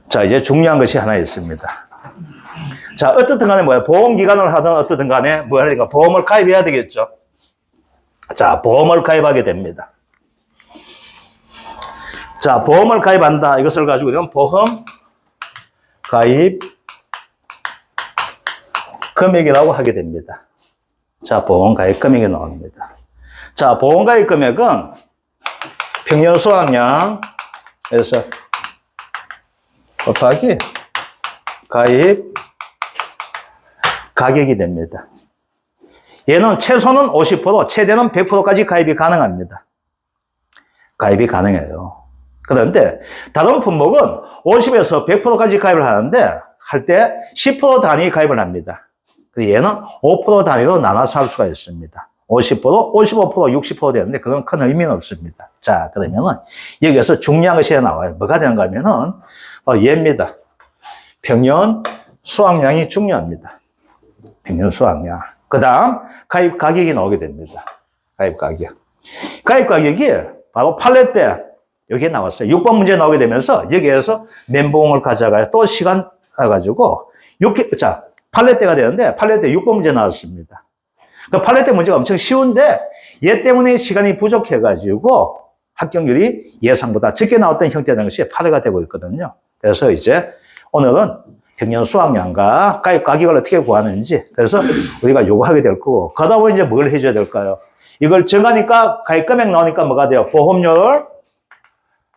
자, 이제 중요한 것이 하나 있습니다. 자, 어떻든 간에 뭐야? 보험기관을 하든 어떻든 간에 뭐 해야 되니까 보험을 가입해야 되겠죠. 자, 보험을 가입하게 됩니다. 자, 보험을 가입한다. 이것을 가지고 우리는 보험 가입 금액이라고 하게 됩니다. 자, 보험 가입 금액이 나옵니다. 자, 보험 가입 금액은 평년 수확량에서 곱하기 가입 가격이 됩니다. 얘는 최소는 50%, 최대는 100%까지 가입이 가능합니다. 가입이 가능해요. 그런데 다른 품목은 50에서 100%까지 가입을 하는데 할 때 10% 단위 가입을 합니다. 얘는 5% 단위로 나눠서 할 수가 있습니다. 50%, 55%, 60% 되는데 그건 큰 의미는 없습니다. 자, 그러면은 여기에서 중요한 것이 나와요. 뭐가 되는가 하면은 얘입니다. 평년 수확량이 중요합니다. 평년 수확량. 그 다음 가입 가격이 나오게 됩니다. 가입 가격. 가입 가격이 바로 팔레트 여기에 나왔어요. 6번 문제 나오게 되면서 여기에서 멘붕을 가져가요. 또 시간 가지고 자, 팔레트가 되는데 팔레트 6번 문제 나왔습니다. 그 팔레트 문제가 엄청 쉬운데 얘 때문에 시간이 부족해가지고 합격률이 예상보다 적게 나왔던 형태라는 것이 파대가 되고 있거든요. 그래서 이제 오늘은 평년 수확량과 가입 가격을 어떻게 구하는지 그래서 우리가 요구하게 될 거고 그 다음에 이제 뭘 해줘야 될까요? 이걸 정하니까 가입 금액 나오니까 뭐가 돼요? 보험료를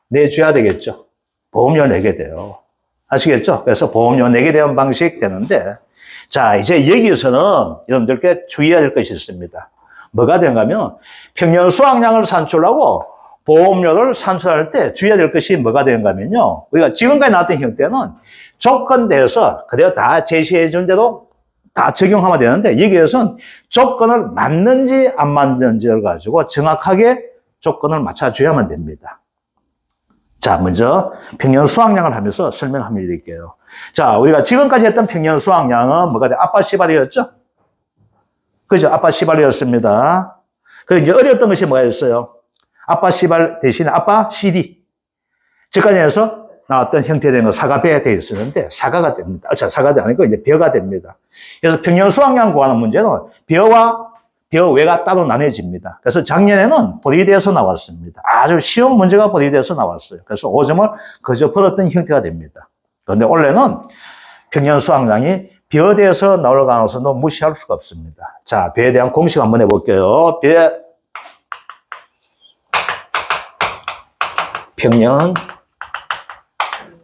내줘야 되겠죠. 보험료 내게 돼요. 아시겠죠? 그래서 보험료 내게 되는 방식 되는데 자, 이제 여기서는 여러분들께 주의해야 될 것이 있습니다. 뭐가 되는가 하면 평년 수확량을 산출하고 보험료를 산출할 때 주의해야 될 것이 뭐가 되는가 하면요. 우리가 지금까지 나왔던 형태는 조건대에서 그대로 다 제시해 준 대로 다 적용하면 되는데 여기에서는 조건을 맞는지 안 맞는지를 가지고 정확하게 조건을 맞춰줘야만 됩니다. 자, 먼저 평년 수확량을 하면서 설명해 드릴게요. 자, 우리가 지금까지 했던 평년 수확량은 뭐가 돼? 아빠 씨발이었죠? 그죠? 아빠 씨발이었습니다. 그리고 이제 어려웠던 것이 뭐였어요? 아빠 씨발 대신에 아빠 CD. 지금까지 해서 나왔던 형태된 거 사과배 되어 있었는데 사과가 됩니다. 자, 사과가 아니고 이제 벼가 됩니다. 그래서 평년 수확량 구하는 문제는 벼와 벼 외가 따로 나눠집니다. 그래서 작년에는 보리대에서 나왔습니다. 아주 쉬운 문제가 보리대에서 나왔어요. 그래서 5점을 그저 벌었던 형태가 됩니다. 그런데 올해는 평년 수확량이 벼대에서 나올 가능성도 무시할 수가 없습니다. 자, 벼에 대한 공식 한번 해볼게요. 벼 평년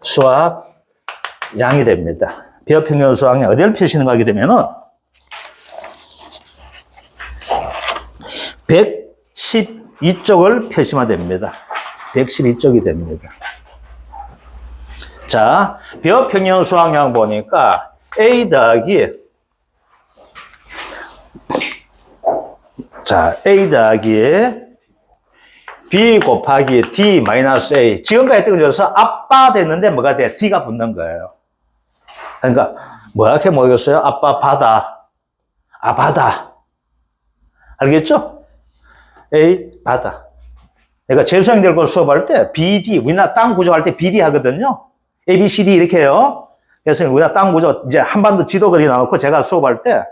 수확량이 됩니다. 벼 평년 수확량 어디를 표시하는 거 하게 되면은 112쪽을 표시만 됩니다. 112쪽이 됩니다. 자, 벼 평년 수확량 보니까 A 더하기 자, A 더하기 B 곱하기 D 마이너스 A. 지금까지 했던 것에서 아빠 됐는데 뭐가 돼? D가 붙는 거예요. 그러니까 뭐라게 모르겠어요? 아빠 바다. 아, 바다. 알겠죠? A, 바다. 내가 재수생들 걸 수업할 때 BD, 우리나라 땅 구조할 때 BD 하거든요. A, B, C, D 이렇게 해요. 그래서 우리나라 땅 구조, 이제 한반도 지도 그려놔놓고 제가 수업할 때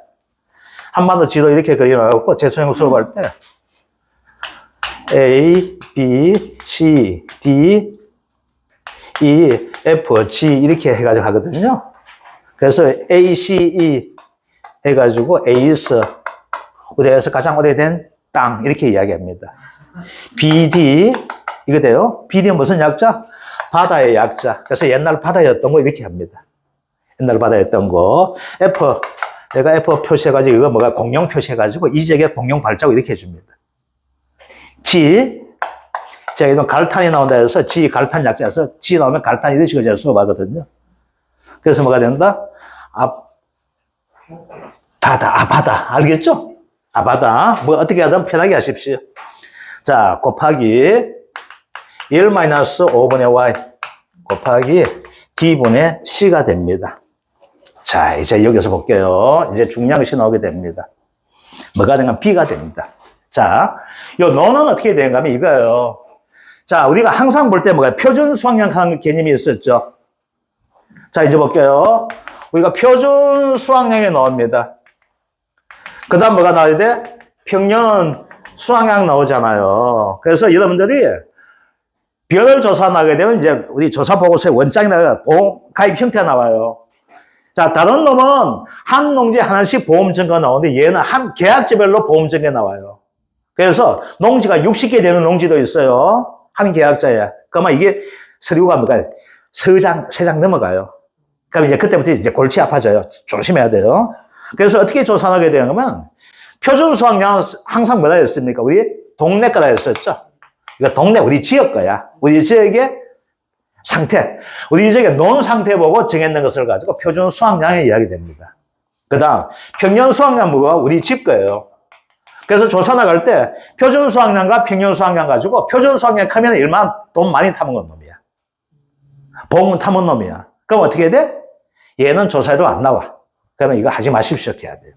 한반도 지도 이렇게 그려놔놓고 재수생 수업할 때 A, B, C, D, E, F, G 이렇게 해가지고 하거든요. 그래서 A, C, E 해가지고 에이스, 우리에서 가장 오래된 땅 이렇게 이야기합니다. BD 이거 돼요. BD는 무슨 약자? 바다의 약자. 그래서 옛날 바다였던 거 이렇게 합니다. 옛날 바다였던 거. F 내가 F 표시해가지고 이거 뭐가 공룡 표시해가지고 이 지역에 공룡 발자국 이렇게 해줍니다. G 제가 이런 갈탄이 나온다 해서 G 갈탄 약자에서 G 나오면 갈탄 이런 식으로 제가 수업하거든요. 그래서 뭐가 된다? 바다. 바다 알겠죠? 바다. 뭐 어떻게 하든 편하게 하십시오. 자, 곱하기 1-5분의 y 곱하기 d분의 c가 됩니다. 자, 이제 여기서 볼게요. 이제 중요한 것이 나오게 됩니다. 뭐가 되면 b가 됩니다. 자, 요 너는 어떻게 되는가 하면 이거예요. 자, 우리가 항상 볼 때 뭐가 표준 수확량 개념이 있었죠. 자, 이제 볼게요. 우리가 표준 수확량이 나옵니다. 그 다음 뭐가 나와야 돼? 평년 수확량 나오잖아요. 그래서 여러분들이 별 조사 나게 되면 이제 우리 조사 보고서에 원장이 나가 가입 형태가 나와요. 자, 다른 놈은 한 농지에 하나씩 보험 증가 나오는데 얘는 한 계약제별로 보험 증가 나와요. 그래서 농지가 60개 되는 농지도 있어요. 한 계약자에. 그러면 이게 서류가 뭐가 세 장 넘어가요. 그럼 이제 그때부터 이제 골치 아파져요. 조심해야 돼요. 그래서 어떻게 조사하게 되냐면 표준 수확량은 항상 뭐라 했습니까? 우리 동네 거라 했었죠. 이거 동네 우리 지역 거야. 우리 지역의 상태, 우리 지역의 논 상태 보고 정했는 것을 가지고 표준 수확량이 이야기됩니다. 그 다음 평년 수확량 뭐가 우리 집 거예요. 그래서 조사 나갈 때 표준 수확량과 평년 수확량 가지고 표준 수확량 크면 일만 돈 많이 타는 건 놈이야. 보험은 타면 놈이야. 그럼 어떻게 돼? 얘는 조사해도 안 나와. 그러면 이거 하지 마십시오. 해야 돼요.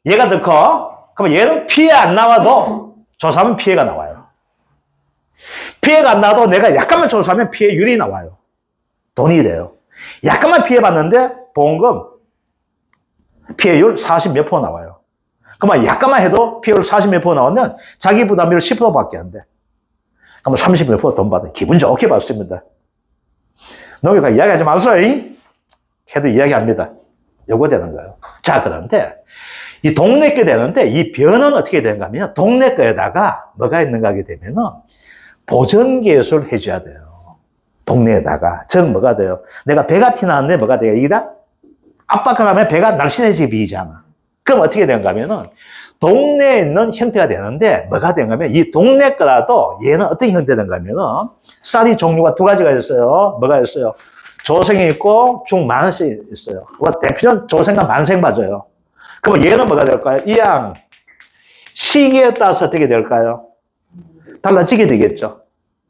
얘가 더 커. 그러면 얘는 피해 안 나와도 조사하면 피해가 나와요. 피해가 안 나도 내가 약간만 조사하면 피해율이 나와요. 돈이 돼요. 약간만 피해봤는데 보험금 피해율 40 몇 프로 나와요. 그러면 약간만 해도 피해율 40 몇 프로 나오면 자기 부담률 10%밖에 안 돼. 그러면 30 몇 프로 돈 받아. 기분 좋게 받습니다. 너희가 이야기하지 마세요. 해도 이야기합니다. 요거 되는 거예요. 자, 그런데 이 동네 게 되는데 이 변은 어떻게 되는가 하면 동네 거에다가 뭐가 있는가 하게 되면은 보전개수를 해줘야 돼요. 동네에다가. 즉 뭐가 돼요? 내가 배가 튀나는데 뭐가 돼요? 이기다? 압박하면 배가 날씬해지게 비이잖아. 그럼 어떻게 되는가 하면은 동네에 있는 형태가 되는데 뭐가 되는가 하면 이 동네 거라도 얘는 어떤 형태가 되는가 하면은 쌀이 종류가 두 가지가 있어요. 뭐가 있어요? 조생이 있고 중만생이 있어요. 대표는 조생과 만생 맞아요. 그럼 얘는 뭐가 될까요? 이양 시기에 따라서 어떻게 될까요? 달라지게 되겠죠.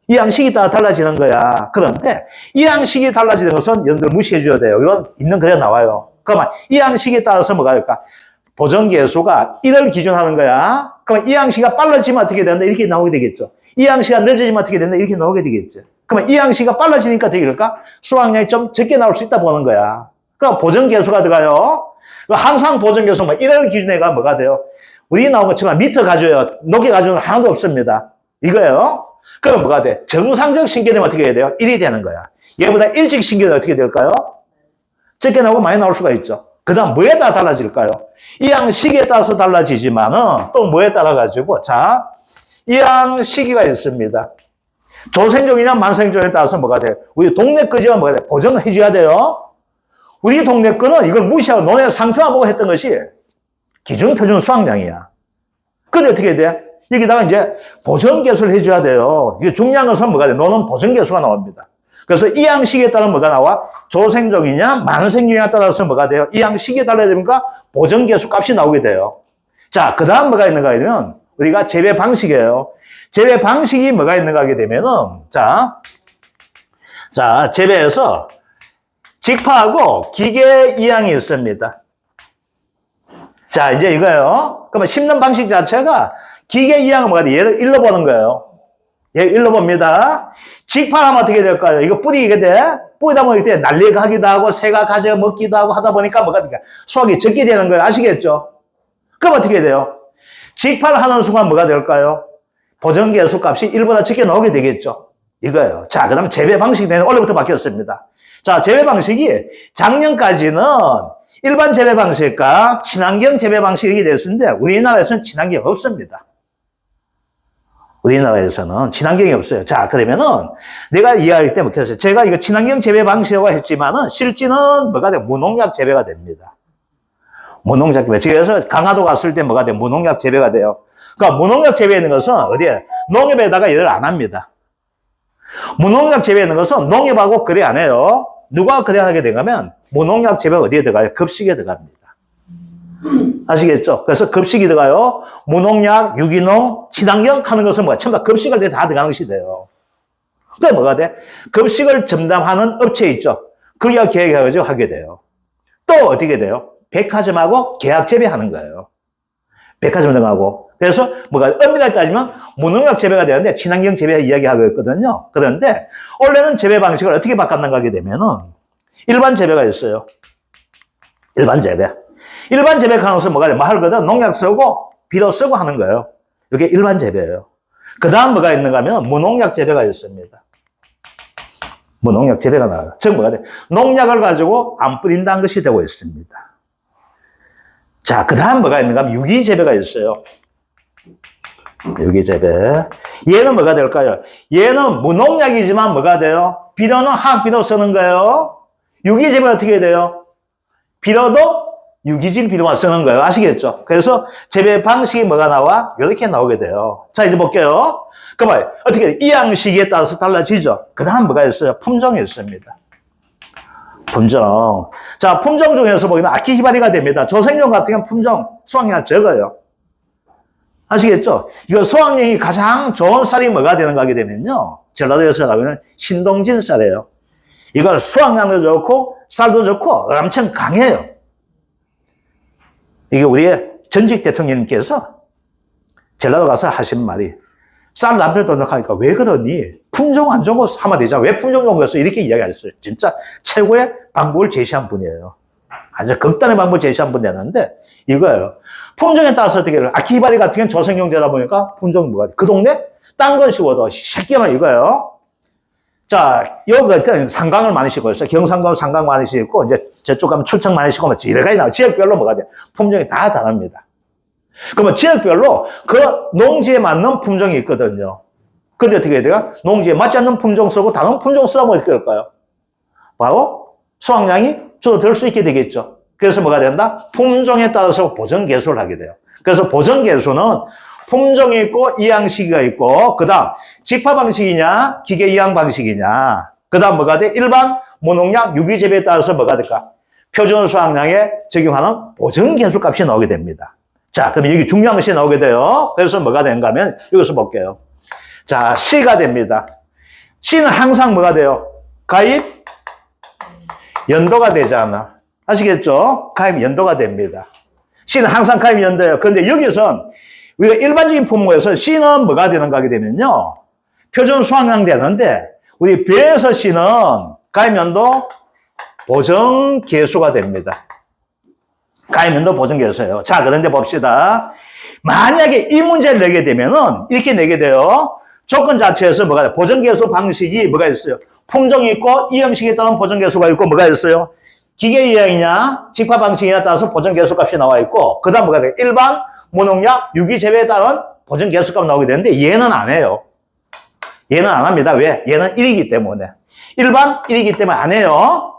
이 양식이 따라 달라지는 거야. 그런데 이 양식이 달라지는 것은 여러분들 무시해 줘야 돼요. 이건 있는 그대로 나와요. 그러면 이 양식에 따라서 뭐가 될까? 보정계수가 1을 기준하는 거야. 그러면 이 양식이 빨라지면 어떻게 된다? 이렇게 나오게 되겠죠. 이 양식이 늦어지면 어떻게 된다? 이렇게 나오게 되겠죠. 그러면 이 양식이 빨라지니까 어떻게 될까? 수확량이 좀 적게 나올 수 있다 보는 거야. 그러니까 보정계수가 들어가요. 항상 보정계수는 1을 기준해가 뭐가 돼요? 우리 나온 것처럼 미터 가져요. 녹여 가져는 하나도 없습니다. 이거예요. 그럼 뭐가 돼? 정상적 신계되면 어떻게 해야 돼요? 1이 되는 거야. 얘보다 일찍 신계되면 어떻게 될까요? 적게 나오고 많이 나올 수가 있죠. 그 다음 뭐에 따라 달라질까요? 이 양식에 따라서 달라지지만은 또 뭐에 따라 가지고 자, 이 양시기가 있습니다. 조생종이냐 만생종에 따라서 뭐가 돼요? 우리 동네 거지가 뭐가 돼요? 보정을 해줘야 돼요. 우리 동네 거는 이걸 무시하고 논의 상태만 보고 했던 것이 기준 표준 수확량이야. 근데 어떻게 돼? 여기다가 이제 보정계수를 해줘야 돼요. 이게 중요한 것은 뭐가 돼? 논은 보정계수가 나옵니다. 그래서 이 양식에 따라 뭐가 나와? 조생종이냐 만생종에 따라서 뭐가 돼요? 이 양식에 달라야 되니까 보정계수 값이 나오게 돼요. 자, 그 다음 뭐가 있는가 하면 우리가 재배 방식이에요. 재배 방식이 뭐가 있는가 하게 되면은 자, 재배에서 직파하고 기계 이양이 있습니다. 자, 이제 이거예요. 그러면 심는 방식 자체가 기계 이양은 뭐가 돼? 얘를 일로 보는 거예요. 얘 일로 봅니다. 직파하면 어떻게 될까요? 이거 뿌리게 돼. 뿌리다 보면 이렇게 날리가 하기도 하고 새가 가져 먹기도 하고 하다 보니까 뭐가 되니까 수확이 적게 되는 거예요. 아시겠죠? 그럼 어떻게 돼요? 직파를 하는 순간 뭐가 될까요? 보정계수 값이 1보다 적게 나오게 되겠죠. 이거예요. 자, 그 다음에 재배 방식이 올해부터 바뀌었습니다. 자, 재배 방식이 작년까지는 일반 재배 방식과 친환경 재배 방식이 됐었는데 우리나라에서는 친환경이 없습니다. 우리나라에서는 친환경이 없어요. 자, 그러면은 내가 이야기할 때 뭐겠어요? 제가 이거 친환경 재배 방식이라고 했지만은 실제는 뭐가 돼요? 무농약 재배가 됩니다. 무농약 재배. 그래서 강화도 갔을 때 뭐가 돼요? 무농약 재배가 돼요. 그러니까 무농약 재배하는 것은 어디에? 농협에다가 일을 안 합니다. 무농약 재배하는 것은 농협하고 거래 안 해요. 누가 거래하게 되냐면 무농약 재배가 어디에 들어가요? 급식에 들어갑니다. 아시겠죠? 그래서 급식이 들어가요. 무농약, 유기농, 친환경 하는 것은 뭐야? 전부 다 급식을 다 들어가는 것이 돼요. 그게 뭐가 돼? 급식을 전담하는 업체 있죠. 그게 계획해가지고 하게 돼요. 또 어떻게 돼요? 백화점하고 계약 재배하는 거예요. 백화점 들어가고. 그래서 뭐가 엄밀하게 따지면 무농약 재배가 되는데 친환경 재배 이야기하고 있거든요. 그런데 원래는 재배 방식을 어떻게 바꿨는가 하게 되면은 일반 재배가 있어요. 일반 재배. 일반 재배 가능성 뭐가 돼? 뭐 하거든? 농약 쓰고 비료 쓰고 하는 거예요. 이게 일반 재배예요. 그 다음 뭐가 있는가 하면 무농약 재배가 있습니다. 무농약 재배가 나와요. 즉 뭐가 돼? 농약을 가지고 안 뿌린다는 것이 되고 있습니다. 자, 그 다음 뭐가 있는가 하면 유기 재배가 있어요. 유기 재배. 얘는 뭐가 될까요? 얘는 무농약이지만 뭐가 돼요? 비료는 화학 비료 쓰는 거예요. 유기 재배 어떻게 돼요? 비료도 유기질 비료만 쓰는 거예요. 아시겠죠? 그래서 재배 방식이 뭐가 나와? 이렇게 나오게 돼요. 자, 이제 볼게요. 그러면 어떻게 이 양식에 따라서 달라지죠? 그 다음 뭐가 있어요? 품종이 있습니다. 품종. 자, 품종 중에서 보면 아키히바리가 됩니다. 조생종 같은 경우는 품종, 수확량 적어요. 아시겠죠? 이거 수확량이 가장 좋은 쌀이 뭐가 되는가 하게 되면요. 전라도에서 나오는 신동진 쌀이에요. 이걸 수확량도 좋고, 쌀도 좋고, 엄청 강해요. 이게 우리의 전직 대통령님께서 전라도 가서 하신 말이 쌀 남편도 넣으니까 왜 그러니? 품종 안 좋은 거 하면 되잖아. 왜 품종 좋은 거였어? 이렇게 이야기하셨어요. 진짜 최고의 방법을 제시한 분이에요. 아주 극단의 방법을 제시한 분이었는데 이거예요. 품종에 따라서 어떻게 해요? 아키바리 같은 경우는 조생용제다 보니까 품종이 뭐가 돼? 그 동네 딴 건 씌워도 새끼만 이거예요. 자, 여기 상강을 많이 심고 있어요. 경상도 상강 많이 심고, 이제 저쪽 가면 출청 많이 심고, 여러 가지 나와요. 지역별로 뭐가 돼? 품종이 다 다릅니다. 그러면 지역별로 그 농지에 맞는 품종이 있거든요. 근데 어떻게 해야 돼요? 농지에 맞지 않는 품종 쓰고 다른 품종 쓰면 어떻게 될까요? 바로 수확량이 줄어들 수 있게 되겠죠. 그래서 뭐가 된다? 품종에 따라서 보정 개수를 하게 돼요. 그래서 보정 개수는 품종이 있고 이양시기가 있고 그 다음 직파 방식이냐 기계 이양 방식이냐 그 다음 뭐가 돼? 일반 무농약 유기재배에 따라서 뭐가 될까? 표준 수확량에 적용하는 보정 개수 값이 나오게 됩니다. 자, 그럼 여기 중요한 것이 나오게 돼요. 그래서 뭐가 되는가 하면 이것을 볼게요. 자, C가 됩니다. C는 항상 뭐가 돼요? 가입 연도가 되잖아. 아시겠죠? 가입 연도가 됩니다. C는 항상 가입 연도예요. 그런데 여기선 우리가 일반적인 품목에서 C는 뭐가 되는가 하게 되면요. 표준 수확량 되는데 우리 B에서 C는 가입 연도 보정 개수가 됩니다. 가입 연도 보정 개수예요. 자, 그런데 봅시다. 만약에 이 문제를 내게 되면은 이렇게 내게 돼요. 조건 자체에서 뭐가 돼요? 보정 개수 방식이 뭐가 있어요? 품종이 있고 이 형식에 따른 보정 개수가 있고 뭐가 있어요? 기계 이양이냐 직파 방식이냐에 따라서 보정 개수 값이 나와 있고 그 다음 뭐가 돼요? 일반 무농약 유기 재배에 따른 보정 개수 값 나오게 되는데 얘는 안 해요. 얘는 안 합니다. 왜? 얘는 1이기 때문에. 일반 1이기 때문에 안 해요.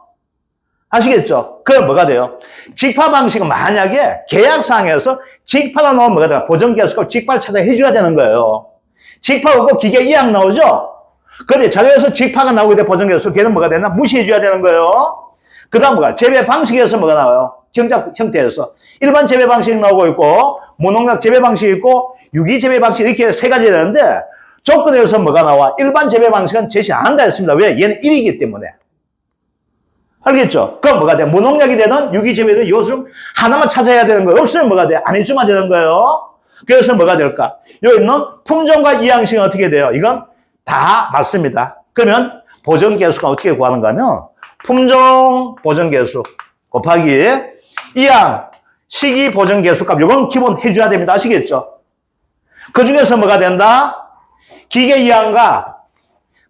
아시겠죠? 그럼 뭐가 돼요? 직파 방식은 만약에 계약상에서 직파가 나오면 뭐가 돼요? 보정 개수값 직파를 찾아 해줘야 되는 거예요. 직파가 없고 기계 이양 나오죠? 그런데 자료에서 직파가 나오게 돼 보정 개수 걔는 뭐가 되나? 무시해줘야 되는 거예요. 그 다음 뭐가? 재배 방식에서 뭐가 나와요? 경작 형태에서. 일반 재배 방식 나오고 있고, 무농약 재배 방식이 있고, 유기 재배 방식 이렇게 세 가지 되는데, 조건에서 뭐가 나와? 일반 재배 방식은 제시 안 한다 했습니다. 왜? 얘는 1이기 때문에. 알겠죠? 그럼 뭐가 돼? 무농약이 되든 유기 재배든 이것을 하나만 찾아야 되는 거예요. 없으면 뭐가 돼? 안 해주면 되는 거예요. 그래서 뭐가 될까? 여기 있는 품종과 이양식은 어떻게 돼요? 이건 다 맞습니다. 그러면 보정 개수가 어떻게 구하는가 하면, 품종 보정 개수 곱하기 이양 시기 보정 개수 값 이건 기본 해줘야 됩니다. 아시겠죠? 그 중에서 뭐가 된다? 기계 이양과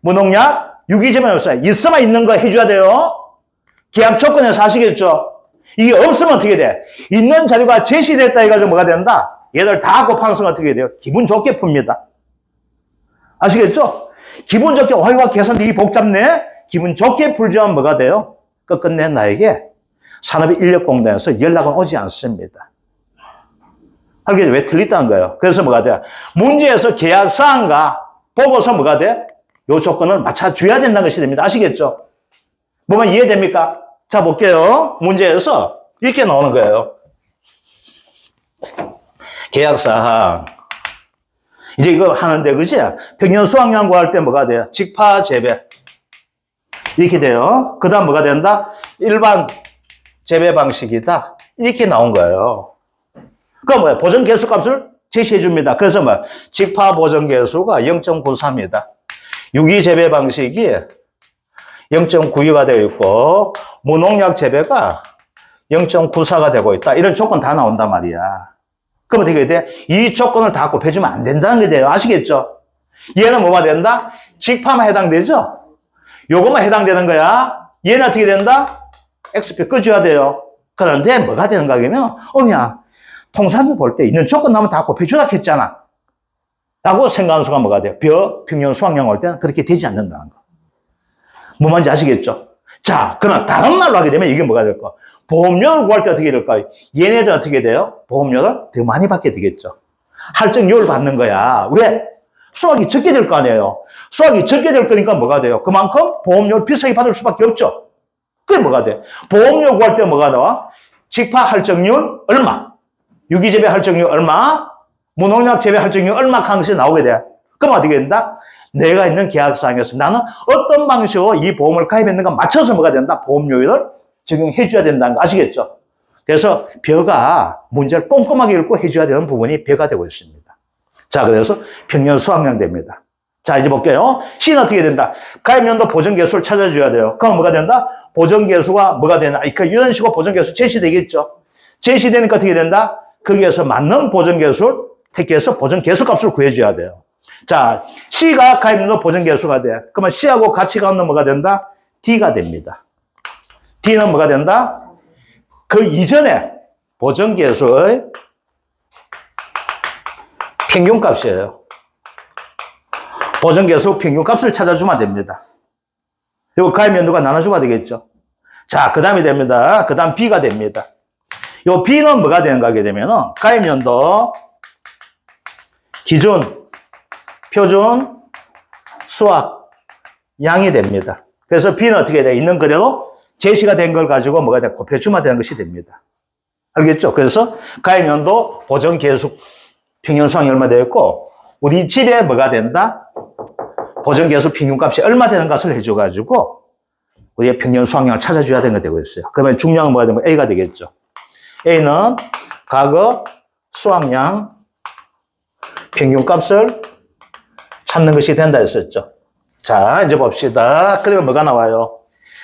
무농약 유기재배는 없어요. 있으면 있는 거 해줘야 돼요. 계약 조건에서 아시겠죠? 이게 없으면 어떻게 돼? 있는 자료가 제시됐다 해가지고 뭐가 된다? 얘들 다 곱하는 순간 어떻게 돼요? 기분 좋게 풉니다. 아시겠죠? 기분 좋게 어이가 계산도 이 복잡네? 기분 좋게 풀지만 뭐가 돼요? 끝끝내 나에게 산업인력공단에서 연락은 오지 않습니다. 알겠죠? 왜 틀렸다는 거예요? 그래서 뭐가 돼요? 문제에서 계약사항과 보고서 뭐가 돼? 요 조건을 맞춰줘야 된다는 것이 됩니다. 아시겠죠? 뭐만 이해됩니까? 자, 볼게요. 문제에서 이렇게 나오는 거예요. 계약사항. 이제 이거 하는데, 그지? 평년 수확량 구할 때 뭐가 돼요? 직파 재배. 이렇게 돼요. 그 다음 뭐가 된다? 일반 재배 방식이다. 이렇게 나온 거예요. 그럼 뭐야? 보정계수 값을 제시해 줍니다. 그래서 뭐 직파 보정계수가 0.93이다. 유기재배 방식이 0.92가 되어 있고 무농약 재배가 0.94가 되고 있다. 이런 조건 다 나온단 말이야. 그럼 어떻게 돼? 이 조건을 다 곱해주면 안 된다는 게 돼요. 아시겠죠? 얘는 뭐가 된다? 직파만 해당되죠? 요것만 해당되는 거야. 얘는 어떻게 된다? X표 끄줘야 돼요. 그런데 뭐가 되는가 하면 야 통상을 볼 때 있는 조건 나오면 다 곱해주라 했잖아. 라고 생각하는 수가 뭐가 돼요? 평년, 수학량 올 때는 그렇게 되지 않는다는 거. 뭐 말인지 아시겠죠? 자, 그러면 다른 말로 하게 되면 이게 뭐가 될까? 보험료를 구할 때 어떻게 될까요? 얘네들 어떻게 돼요? 보험료를 더 많이 받게 되겠죠. 할증료를 받는 거야. 왜? 수확이 적게 될 거 아니에요. 수확이 적게 될 거니까 뭐가 돼요? 그만큼 보험료를 비싸게 받을 수밖에 없죠. 그게 뭐가 돼? 보험료 구할 때 뭐가 나와? 직파 할증률 얼마? 유기재배 할증률 얼마? 무농약 재배 할증률 얼마 하는 것이 나오게 돼. 그럼 어떻게 된다? 내가 있는 계약사항에서 나는 어떤 방식으로 이 보험을 가입했는가 맞춰서 뭐가 된다? 보험료를 적용해 줘야 된다는 거 아시겠죠? 그래서 벼가 문제를 꼼꼼하게 읽고 해줘야 되는 부분이 벼가 되고 있습니다. 자, 그래서 평년 수확량 됩니다. 자, 이제 볼게요. C는 어떻게 된다? 가입연도 보정계수를 찾아줘야 돼요. 그럼 뭐가 된다? 보정계수가 뭐가 되나? 이런 식으로 보정계수 제시되겠죠. 제시되니까 어떻게 된다? 거기에서 맞는 보정계수를 택해서 보정계수 값을 구해줘야 돼요. 자, C가 가입연도 보정계수가 돼. 그러면 C하고 같이 가는 뭐가 된다? D가 됩니다. D는 뭐가 된다? 그 이전에 보정계수의 평균값이에요. 보정계수 평균값을 찾아주면 됩니다. 이거 가입연도가 나눠주면 되겠죠. 자, 그 다음이 됩니다. 그 다음 B가 됩니다. 요 B는 뭐가 되는가 하게 되면은 가입연도 기준, 표준, 수학, 양이 됩니다. 그래서 B는 어떻게 돼? 있는 그대로 제시가 된 걸 가지고 뭐가 돼? 곱해주면 되는 것이 됩니다. 알겠죠? 그래서 가입연도 보정계수 평균수확이 얼마 되었고 우리 집에 뭐가 된다? 보정계수 평균값이 얼마 되는 것을 해줘가지고 우리의 평균수확량을 찾아줘야 되는 게 되고 있어요. 그러면 중량은 뭐가 되면 A가 되겠죠. A는 과거 수확량 평균값을 찾는 것이 된다 했었죠. 자, 이제 봅시다. 그러면 뭐가 나와요?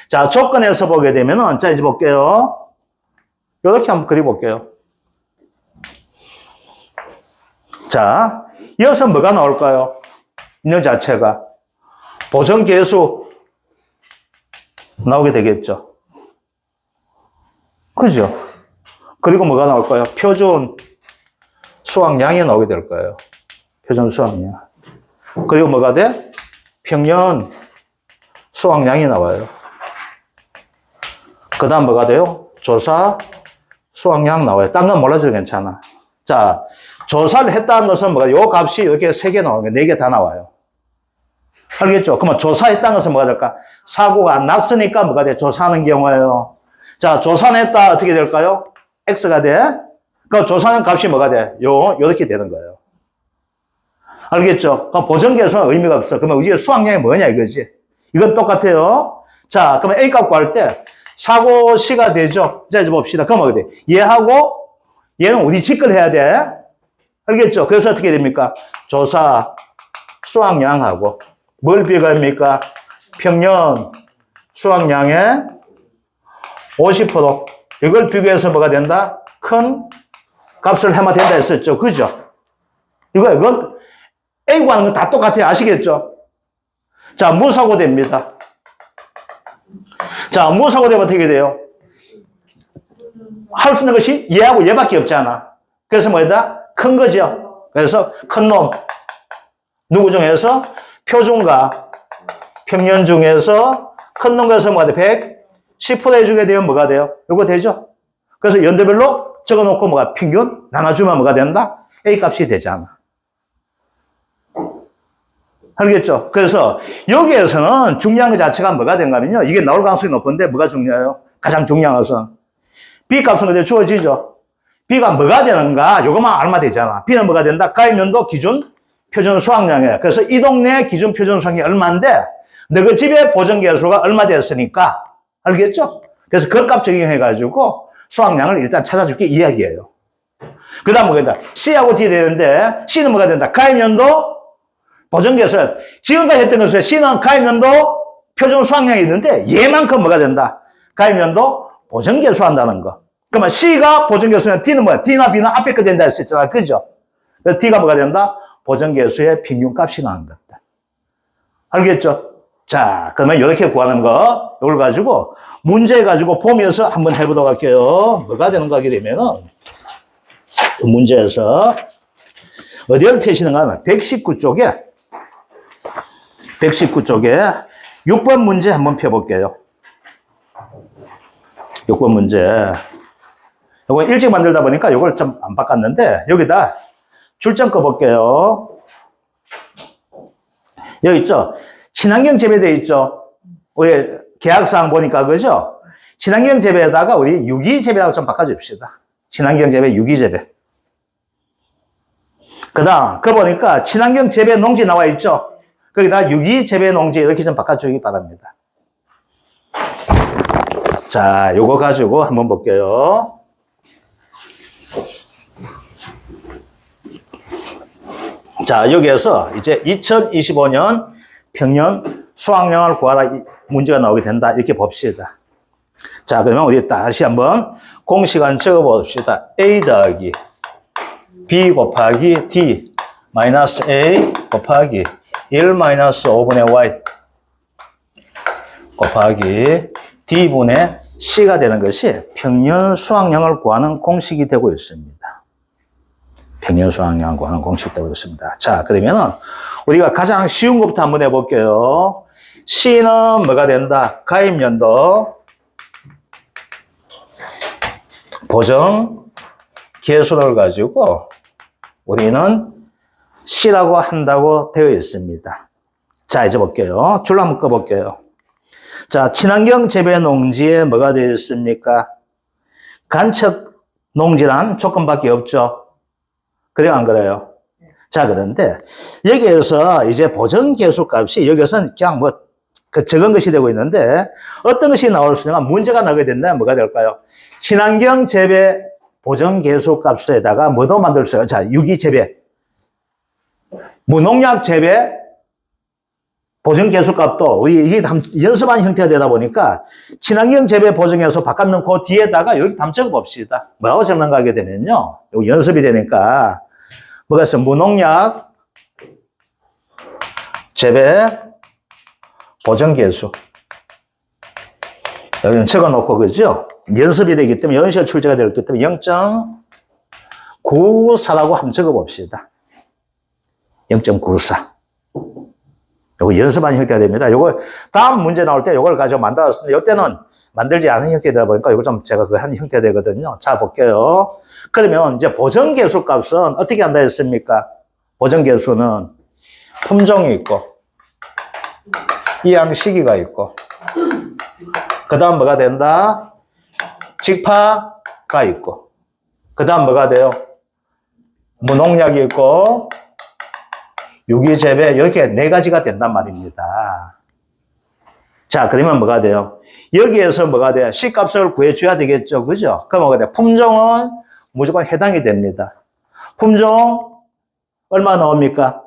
자, 조건에서 보게 되면은, 자, 이제 볼게요. 이렇게 한번 그려볼게요. 자, 이어서 뭐가 나올까요? 있는 자체가. 보정계수 나오게 되겠죠. 그죠? 그리고 뭐가 나올까요? 표준 수확량이 나오게 될 거예요. 표준 수확량. 그리고 뭐가 돼? 평년 수확량이 나와요. 그 다음 뭐가 돼요? 조사 수확량 나와요. 딴 건 몰라줘도 괜찮아. 자, 조사를 했다는 것은 뭐가, 요 값이 이렇게 3개 나오는 거예요. 4개 다 나와요. 알겠죠? 그러면 조사했다는 것은 뭐가 될까? 사고가 났으니까 뭐가 돼? 조사하는 경우예요. 자, 조사했다 어떻게 될까요? X가 돼. 그럼 조사하는 값이 뭐가 돼? 요렇게 되는 거예요. 알겠죠? 그럼 보정계수는 의미가 없어. 그러면 우리의 수확량이 뭐냐 이거지. 이건 똑같아요. 자, 그러면 A 값 구할 때 사고 C가 되죠? 자, 이제 봅시다. 그럼 어떻게 돼? 얘하고 얘는 우리 직걸 해야 돼. 알겠죠? 그래서 어떻게 됩니까? 조사 수확량하고 뭘 비교합니까? 평년 수확량의 50%. 이걸 비교해서 뭐가 된다? 큰 값을 해야 된다 했었죠. 그죠? 이건 A 구하는 건 다 똑같아요. 아시겠죠? 자, 무사고 됩니다. 자, 무사고 되면 어떻게 돼요? 할 수 있는 것이 얘하고 얘밖에 없잖아. 그래서 뭐다? 큰 거죠. 그래서 큰 놈. 누구 중에서? 표준과 평년 중에서 큰 놈에서 뭐가 돼? 110% 해주게 되면 뭐가 돼요? 이거 되죠? 그래서 연도별로 적어놓고 뭐가 평균 나눠주면 뭐가 된다? A 값이 되잖아. 알겠죠? 그래서 여기에서는 중요한 것 자체가 뭐가 된가면요. 이게 나올 가능성이 높은데 뭐가 중요해요? 가장 중요한 것은 B 값은 그대로 주어지죠. B가 뭐가 되는가? 이것만 알면 되잖아. B는 뭐가 된다? 가입연도 기준 표준 수확량이에요. 그래서 이 동네 기준 표준 수확량이 얼마인데 너희 집의 보정계수가 얼마 됐으니까 알겠죠? 그래서 그 값 적용해가지고 수확량을 일단 찾아줄게 이야기예요. 그 다음 뭐가 된다? C하고 D 되는데, C는 뭐가 된다? 가입연도 보정계수. 지금까지 했던 것은 C는 가입연도 표준 수학량이 있는데, 얘만큼 뭐가 된다? 가입연도 보정계수 한다는 거. 그러면 C가 보정계수면 D는 뭐야? D나 B는 앞에 거 된다 할수 있잖아. 그죠? 그래서 D가 뭐가 된다? 보정계수의 평균값이 나온 것다. 알겠죠? 자, 그러면 이렇게 구하는 거, 이걸 가지고, 문제 가지고 보면서 한번 해보도록 할게요. 뭐가 되는가 하게 되면은, 문제에서, 어디를 펴시는가 하면, 119쪽에, 6번 문제 한번 펴볼게요. 6번 문제. 이거 일찍 만들다 보니까 이걸 좀 안 바꿨는데, 여기다 출전 꺼볼게요. 여기 있죠? 친환경 재배되어 있죠? 우리 계약사항 보니까, 그죠? 친환경 재배에다가 우리 유기 재배하고 좀 바꿔줍시다. 친환경 재배, 유기 재배. 그 다음, 그 보니까 친환경 재배 농지 나와 있죠? 거기다 유기 재배 농지 이렇게 좀 바꿔주기 바랍니다. 자, 요거 가지고 한번 볼게요. 자, 여기에서 이제 2025년 평년 수확량을 구하라 문제가 나오게 된다. 이렇게 봅시다. 자, 그러면 우리 다시 한번 공식안 적어 봅시다. A 더하기 B 곱하기 D 마이너스 A 곱하기 1 마이너스 5분의 Y 곱하기 D분의 C가 되는 것이 평년 수확량을 구하는 공식이 되고 있습니다. 평년 수확량을 구하는 공식이 되고 있습니다. 자, 그러면은 우리가 가장 쉬운 것부터 한번 해볼게요. C는 뭐가 된다? 가입연도 보정 계수를 가지고 우리는 C라고 한다고 되어 있습니다. 자, 이제 볼게요. 줄 한번 꺼볼게요. 자, 친환경 재배 농지에 뭐가 되어 있습니까? 간척 농지란 조건밖에 없죠. 그래요, 안 그래요? 자, 그런데 여기에서 이제 보정 계수 값이 여기서는 그냥 뭐 적은 것이 되고 있는데 어떤 것이 나올 수 있는가? 문제가 나게 된다면 뭐가 될까요? 친환경 재배 보정 계수 값에다가 뭐도 만들 수 있어요? 자, 유기 재배, 무농약 재배 보정 계수 값도 우리 이게 연습한 형태가 되다 보니까 친환경 재배 보정에서 바깥 넣고 뒤에다가 여기 담적어 봅시다. 뭐라고 적는가 하게 되면요. 여기 연습이 되니까 뭐가 있어요? 무농약 재배 보정 계수. 여기는 적어 놓고, 그죠? 연습이 되기 때문에 연시가 출제가 되기 때문에 0.94라고 한번 적어 봅시다. 0.94. 요거 연습한 형태가 됩니다. 요거 다음 문제 나올 때 요걸 가지고 만들었는데 요때는 만들지 않은 형태다 보니까 요거 좀 제가 그 한 형태 되거든요. 자, 볼게요. 그러면 이제 보정 계수 값은 어떻게 한다 했습니까? 보정 계수는 품종이 있고 이항 시기가 있고 그 다음 뭐가 된다? 직파가 있고 그 다음 뭐가 돼요? 무농약이 있고 유기재배 이렇게 네 가지가 된단 말입니다. 자, 그러면 뭐가 돼요? 여기에서 뭐가 돼요? C값을 구해줘야 되겠죠. 그죠? 그럼 뭐가 돼요? 품종은 무조건 해당이 됩니다. 품종 얼마 나옵니까?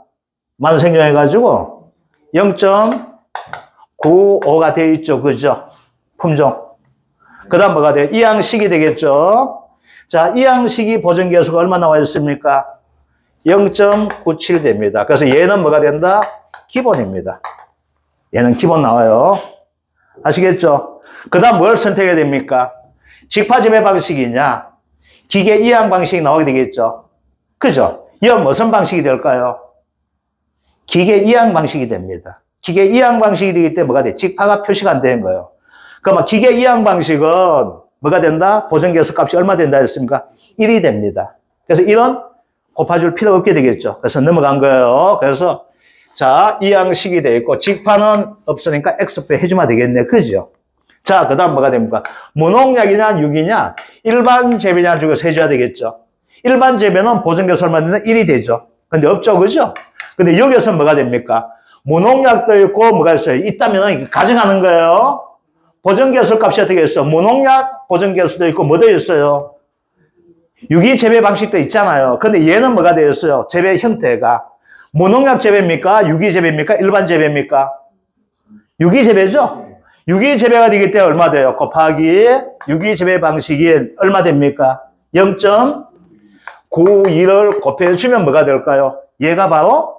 만생경해가지고 0.95가 되어 있죠. 그죠? 품종. 그 다음 뭐가 돼요? 이항식이 되겠죠. 자, 이항식이 보정계수가 얼마 나와 있습니까? 0.97 됩니다. 그래서 얘는 뭐가 된다? 기본입니다. 얘는 기본 나와요. 아시겠죠? 그 다음 뭘 선택해야 됩니까? 직파재배 방식이냐? 기계 이항 방식이 나오게 되겠죠? 그죠? 이건 무슨 방식이 될까요? 기계 이항 방식이 됩니다. 기계 이항 방식이 되기 때문에 뭐가 돼? 직파가 표시가 안 되는 거예요. 그러면 기계 이항 방식은 뭐가 된다? 보정계수 값이 얼마 된다 했습니까? 1이 됩니다. 그래서 1은 곱해줄 필요가 없게 되겠죠. 그래서 넘어간 거예요. 그래서 자, 이항식이 되어 있고 직파는 없으니까 X표 해주면 되겠네. 그죠? 자, 그 다음 뭐가 됩니까? 무농약이냐 유기냐 일반 재배냐 중에서 해줘야 되겠죠. 일반 재배는 보정계수 얼마 되나 1이 되죠. 근데 없죠. 그죠? 근데 여기서 뭐가 됩니까? 무농약도 있고 뭐가 있어요? 있다면 가정하는 거예요. 보정계수 값이 어떻게 있어? 무농약 보정계수도 있고 뭐도 있어요? 유기재배 방식도 있잖아요. 근데 얘는 뭐가 되었어요? 재배 형태가. 무농약 재배입니까? 유기재배입니까? 일반 재배입니까? 유기재배죠? 유기재배가 되기 때문에 얼마 돼요? 곱하기 유기재배 방식이 얼마 됩니까? 0.92를 곱해주면 뭐가 될까요? 얘가 바로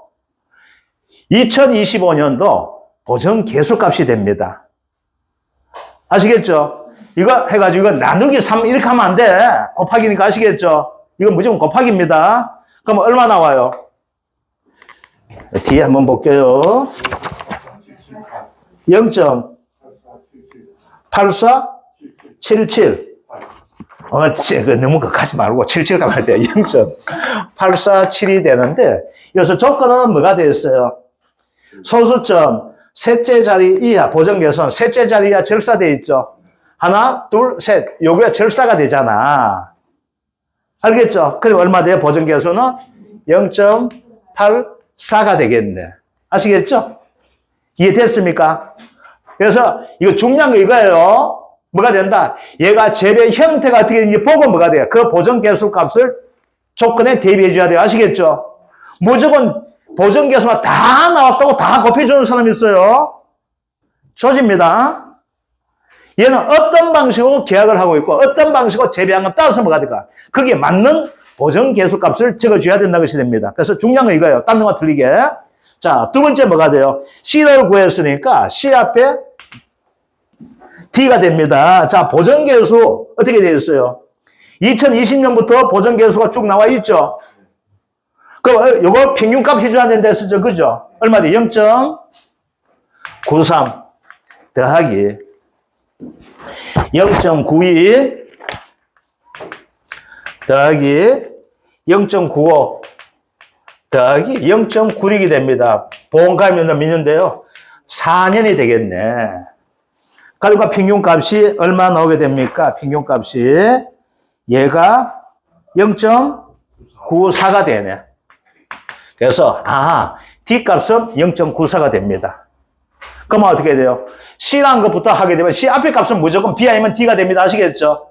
2025년도 보정 개수값이 됩니다. 아시겠죠? 이거 해가지고 이거 나누기 3 이렇게 하면 안 돼. 곱하기니까 아시겠죠? 이건 무조건 곱하기입니다. 그럼 얼마 나와요? 뒤에 한번 볼게요. 0.8477. 너무 그까지 말고 77 가면 돼요. 0.847이 되는데 여기서 조건은 뭐가 되었어요? 소수점 셋째 자리 이하 보정개수는 셋째 자리 이하 절사되어 있죠. 하나, 둘, 셋. 요게 절사가 되잖아. 알겠죠? 그럼 얼마 돼요? 보정개수는 0.84가 되겠네. 아시겠죠? 이해됐습니까? 그래서 이거 중요한 거 이거예요. 뭐가 된다? 얘가 재배 형태가 어떻게 되는지 보고 뭐가 돼요? 그 보정개수 값을 조건에 대비해 줘야 돼요. 아시겠죠? 무조건 보정개수가 다 나왔다고 다 곱해주는 사람이 있어요. 조집니다. 얘는 어떤 방식으로 계약을 하고 있고 어떤 방식으로 재배한 건 따라서 뭐가 될까? 거기에 맞는 보정개수 값을 적어줘야 된다는 것이 됩니다. 그래서 중요한 건 이거예요. 딴 거와 틀리게. 자, 두 번째 뭐가 돼요? C를 구했으니까 C 앞에 D가 됩니다. 자, 보정개수 어떻게 되어 있어요? 2020년부터 보정개수가 쭉 나와 있죠? 그럼 이거 평균값 해줘야 된다 했었죠? 그죠? 얼마 돼? 0.93 더하기 0.92 더하기 0.95 더하기 0.96이 됩니다. 보험가입 몇 년인데요? 4년이 되겠네. 그러니까 평균값이 얼마 나오게 됩니까? 평균값이 얘가 0.94가 되네. 그래서 D값은 0.94가 됩니다. 그러면 어떻게 돼요? C라는 것부터 하게 되면 C 앞에 값은 무조건 B 아니면 D가 됩니다. 아시겠죠?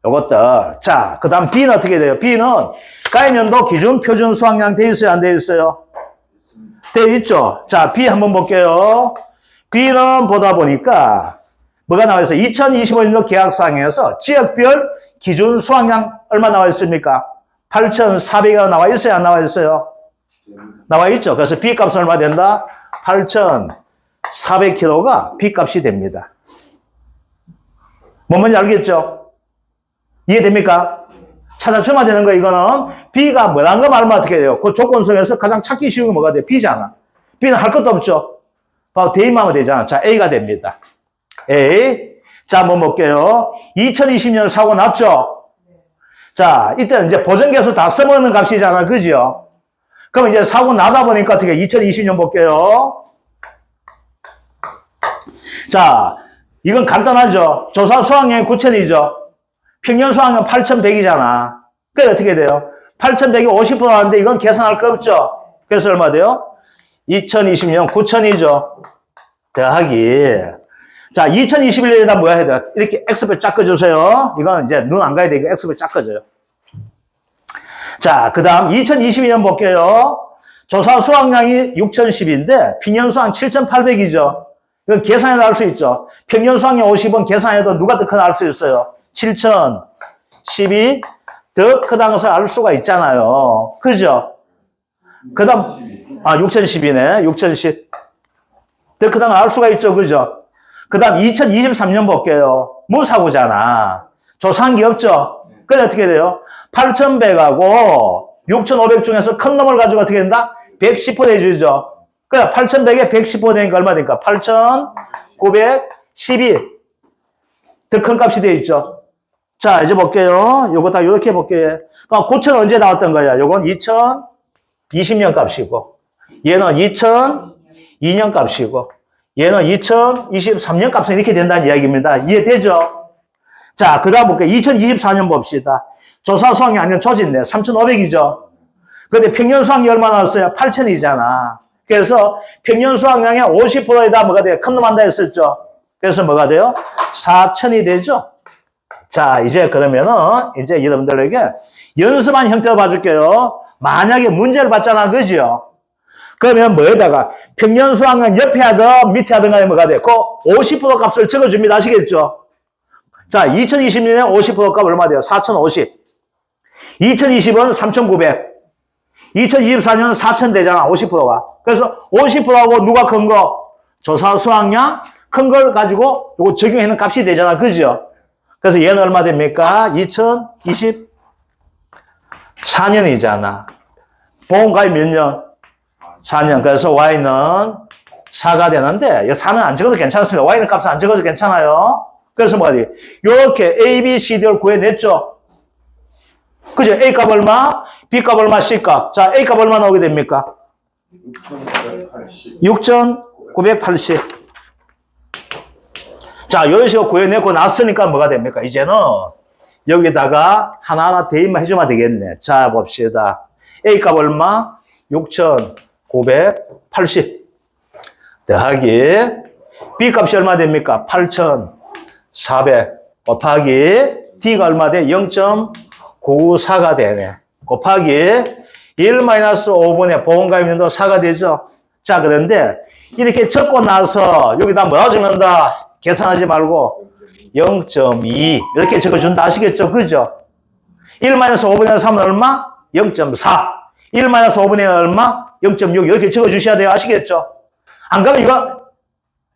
요것들. 자, 그 다음 B는 어떻게 돼요? B는 가입연도 기준 표준 수확량 돼 있어요? 안 돼 있어요? 돼 있죠? 자, B 한번 볼게요. B는 보다 보니까 뭐가 나와 있어요? 2025년도 계약사항에서 지역별 기준 수확량 얼마 나와 있습니까? 8,400이 나와 있어요? 안 나와 있어요? 나와 있죠? 그래서 B 값은 얼마 된다? 8,400kg가 B 값이 됩니다. 뭔지 알겠죠? 이해됩니까? 찾아주면 되는 거 이거는 B가 뭐라는 거 말하면 어떻게 돼요? 그 조건 속에서 가장 찾기 쉬운 게 뭐가 돼요? B잖아. B는 할 것도 없죠? 바로 대입하면 되잖아. 자, A가 됩니다. A. 자, 한번 볼게요. 2020년 사고 났죠? 자, 이때는 이제 보정개수 다 써먹는 값이잖아. 그죠? 그럼 이제 사고 나다 보니까 어떻게 2020년 볼게요. 자, 이건 간단하죠? 조사 수확량이 9,000이죠? 평년 수확량 8,100이잖아. 그래 어떻게 돼요? 8,100이 50% 나왔는데 이건 계산할 거 없죠? 그래서 얼마 돼요? 2020년 9,000이죠? 더하기. 자, 2021년에다 뭐야 해야 돼? 이렇게 X표 쫙 꺼주세요. 이건 이제 눈 안 가야 되니까 X표 쫙 꺼져요. 자, 그 다음 2022년 볼게요. 조사 수확량이 6,010인데 평년 수확 7,800이죠. 이건 계산해도 알 수 있죠. 평년 수확량 50은 계산해도 누가 더 크다 알 수 있어요. 7,010이 더 크다는 것을 알 수가 있잖아요. 그죠? 그 다음 6,010이네. 6,010. 더 크다는 걸 알 수가 있죠. 그죠? 그 다음 2023년 볼게요. 무사고잖아. 조사한 게 없죠? 그래 어떻게 돼요? 8,100하고 6,500 중에서 큰 놈을 가지고 어떻게 된다? 110% 해주죠. 그래 8,100에 110% 되니까 얼마 되니까? 8,912. 더 큰 값이 되어 있죠. 자, 이제 볼게요. 요거 다 이렇게 볼게요. 그럼 9,000 언제 나왔던 거야? 요건 2020년 값이고, 얘는 2002년 값이고, 얘는 2023년 값은 이렇게 된다는 이야기입니다. 이해되죠? 자, 그 다음 볼게요. 2024년 봅시다. 조사 수확량 아니면 조진네. 3,500이죠. 근데 평년 수확량이 얼마 나왔어요? 8,000이잖아. 그래서 평년 수확량의 50%에다 뭐가 돼요? 큰 놈 한다 했었죠. 그래서 뭐가 돼요? 4,000이 되죠? 자, 이제 그러면은, 이제 여러분들에게 연습한 형태로 봐줄게요. 만약에 문제를 받잖아, 그죠? 그러면 뭐에다가 평년수학은 옆에 하든 밑에 하든 간에 뭐가 돼? 그 50% 값을 적어줍니다. 아시겠죠? 자, 2020년에 50% 값 얼마 돼요? 4050. 2020은 3900. 2024년은 4000 되잖아, 50%가. 그래서 50%하고 누가 큰 거? 조사 수학량 큰 걸 가지고 요거 적용하는 값이 되잖아, 그죠? 그래서 얘는 얼마 됩니까? 2024년이잖아. 보험가입 몇 년? 4년. 그래서 y는 4가 되는데, 4는 안 적어도 괜찮습니다. y는 값은 안 적어도 괜찮아요. 그래서 뭐가 돼? 요렇게 A, B, C, D를 구해냈죠? 그죠? A 값 얼마? B 값 얼마? C 값. 자, A 값 얼마 나오게 됩니까? 6,980. 자, 이런 식으로 구해내고 났으니까 뭐가 됩니까? 이제는 여기다가 하나하나 대입만 해주면 되겠네. 자, 봅시다. A 값 얼마? 6,980. 더하기 B 값이 얼마 됩니까? 8,400 곱하기 D가 얼마 돼? 0.94가 되네. 곱하기 1-5분의 보험가입년도 4가 되죠. 자, 그런데 이렇게 적고 나서 여기다 뭐라 적는다? 계산하지 말고 0.2 이렇게 적어준다. 아시겠죠? 그죠? 1-5분의 3은 얼마? 0.4. 1-5분의 얼마? 0.6 이렇게 적어주셔야 돼요. 아시겠죠? 안 그러면 이거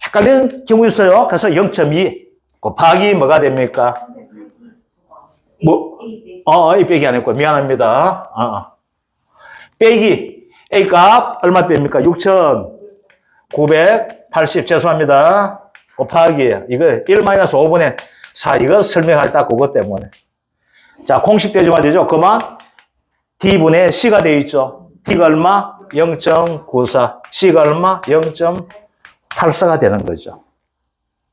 헷갈리는 경우 있어요. 그래서 0.2 곱하기 뭐가 됩니까? 뭐? 이 빼기 안 했고 미안합니다. 빼기 A 값 얼마 뺍니까? 6,980 죄송합니다. 곱하기 이거 1-5분의 4 이거 설명할 딱 그것 때문에. 자, 공식 대조가 되죠. 그만 D분의 C가 되어 있죠. D가 얼마? 0.94. C가 얼마? 0.84가 되는 거죠.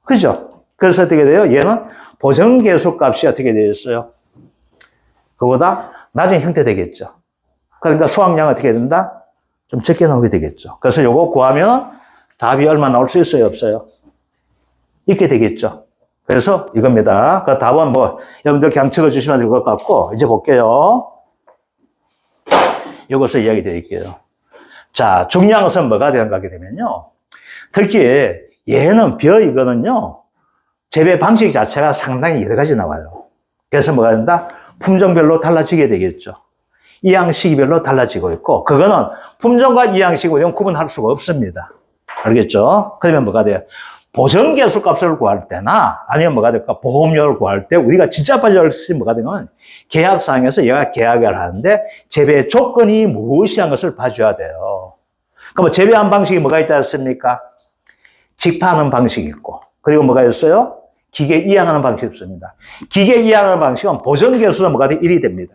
그죠? 그래서 어떻게 돼요? 얘는 보정계수 값이 어떻게 되어 있어요? 그보다 낮은 형태 되겠죠. 그러니까 수학량 어떻게 된다? 좀 적게 나오게 되겠죠. 그래서 요거 구하면 답이 얼마 나올 수 있어요? 없어요? 있게 되겠죠. 그래서 이겁니다. 그 답은 뭐 여러분들 그냥 적어주시면 될 것 같고 이제 볼게요. 이것을 이야기 드릴게요. 자, 중요한 것은 뭐가 되는가 하게 되면요. 특히 얘는 이거는요. 재배 방식 자체가 상당히 여러 가지 나와요. 그래서 뭐가 된다? 품종별로 달라지게 되겠죠. 이항시기별로 달라지고 있고, 그거는 품종과 이항시기고 이건 구분할 수가 없습니다. 알겠죠? 그러면 뭐가 돼요? 보정계수 값을 구할 때나 아니면 뭐가 될까? 보험료를 구할 때 우리가 진짜 빨리 알 수 있는 뭐가 되면 계약상에서 얘가 계약을 하는데 재배 조건이 무엇이한 것을 봐줘야 돼요. 그럼 재배한 방식이 뭐가 있다 했습니까? 직파하는 방식이 있고, 그리고 뭐가 있어요? 기계 이항하는 방식이 있습니다. 기계 이항하는 방식은 보정계수는 뭐가 돼? 1이 됩니다.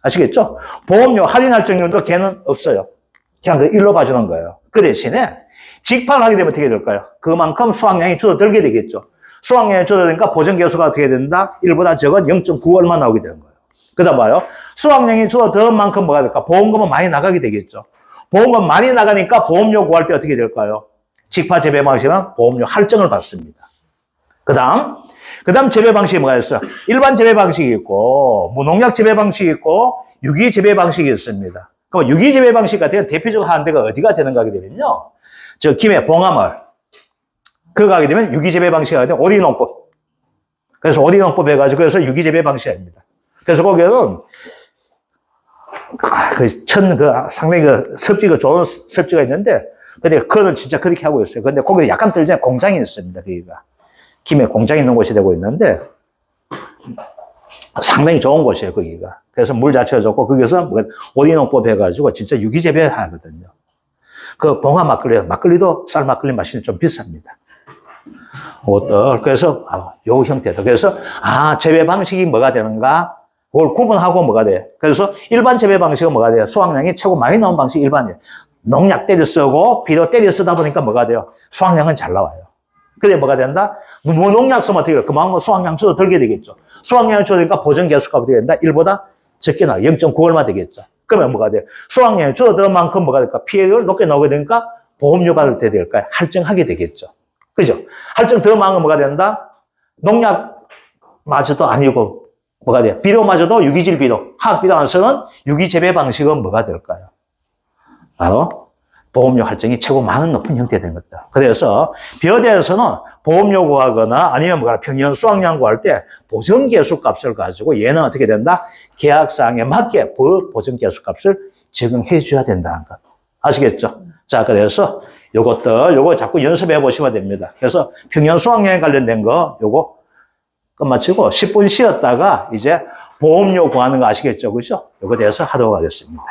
아시겠죠? 보험료 할인 할증률도 걔는 없어요. 그냥 그 1로 봐주는 거예요. 그 대신에 직파를 하게 되면 어떻게 될까요? 그만큼 수확량이 줄어들게 되겠죠. 수확량이 줄어드니까 보정계수가 어떻게 된다? 1보다 적은 0.9 얼마 나오게 되는 거예요. 그 다음 봐요. 수확량이 줄어드는 만큼 뭐가 될까? 보험금은 많이 나가게 되겠죠. 보험금 많이 나가니까 보험료 구할 때 어떻게 될까요? 직파 재배 방식은 보험료 할증을 받습니다. 그 다음 재배 방식이 뭐가 있어요? 일반 재배 방식이 있고, 무농약 재배 방식이 있고, 유기 재배 방식이 있습니다. 그럼 유기 재배 방식 같은 대표적으로 하는 데가 어디가 되는가 하게 되면요. 저 김해 봉화마을. 그거 하게 되면 유기 재배 방식이 하게 되면 오리농법. 그래서 오리농법 해가지고 그래서 유기 재배 방식입니다. 그래서 거기에는 상당히 섭지가 좋은 섭지가 있는데, 근데 그거는 진짜 그렇게 하고 있어요. 근데 거기 약간 떨리는 공장이 있습니다. 거기가. 김해 공장이 있는 곳이 되고 있는데 상당히 좋은 곳이에요, 거기가. 그래서 물 자체가 좋고 거기서 오리농법 해가지고 진짜 유기재배 하거든요. 그 봉화 막걸리도 쌀 막걸리 맛이 좀 비쌉니다. 그래서 요 형태도. 그래서 재배 방식이 뭐가 되는가? 그걸 구분하고 뭐가 돼? 그래서 일반 재배 방식은 뭐가 돼요? 수확량이 최고 많이 나온 방식이 일반이에요. 농약 때려 쓰고 비료 때려 쓰다 보니까 뭐가 돼요? 수확량은 잘 나와요. 그래 뭐가 된다? 무농약 쓰면 어떻게 돼요? 그만큼 수확량 줄어들게 되겠죠. 수확량이 줄어드니까 보정계수가 어떻게 된다? 1보다 적게 나와요. 0.9 얼마 되겠죠. 그러면 뭐가 돼요? 수확량이 줄어드는 만큼 뭐가 될까? 피해를 높게 나오게 되니까 보험료 받을 때 될까요? 할증하게 되겠죠. 그죠? 할증 더 많으면 뭐가 된다? 농약 마저도 아니고 뭐가 돼요? 비료마저도 유기질 비료, 화학 비료 안 쓰는 유기재배 방식은 뭐가 될까요? 바로 보험료 할증이 최고 많은 높은 형태가 된 것다. 그래서 벼대에서는 보험료 구하거나 아니면 뭐가 평년 수확량 구할 때 보증계수 값을 가지고 얘는 어떻게 된다? 계약사항에 맞게 보증계수 값을 적용해 줘야 된다는 것. 아시겠죠? 자, 그래서 요거 자꾸 연습해 보시면 됩니다. 그래서 평년 수확량에 관련된 거 요거 끝마치고 10분 쉬었다가 이제 보험료 구하는 거 아시겠죠? 그죠? 요거 대해서 하도록 하겠습니다.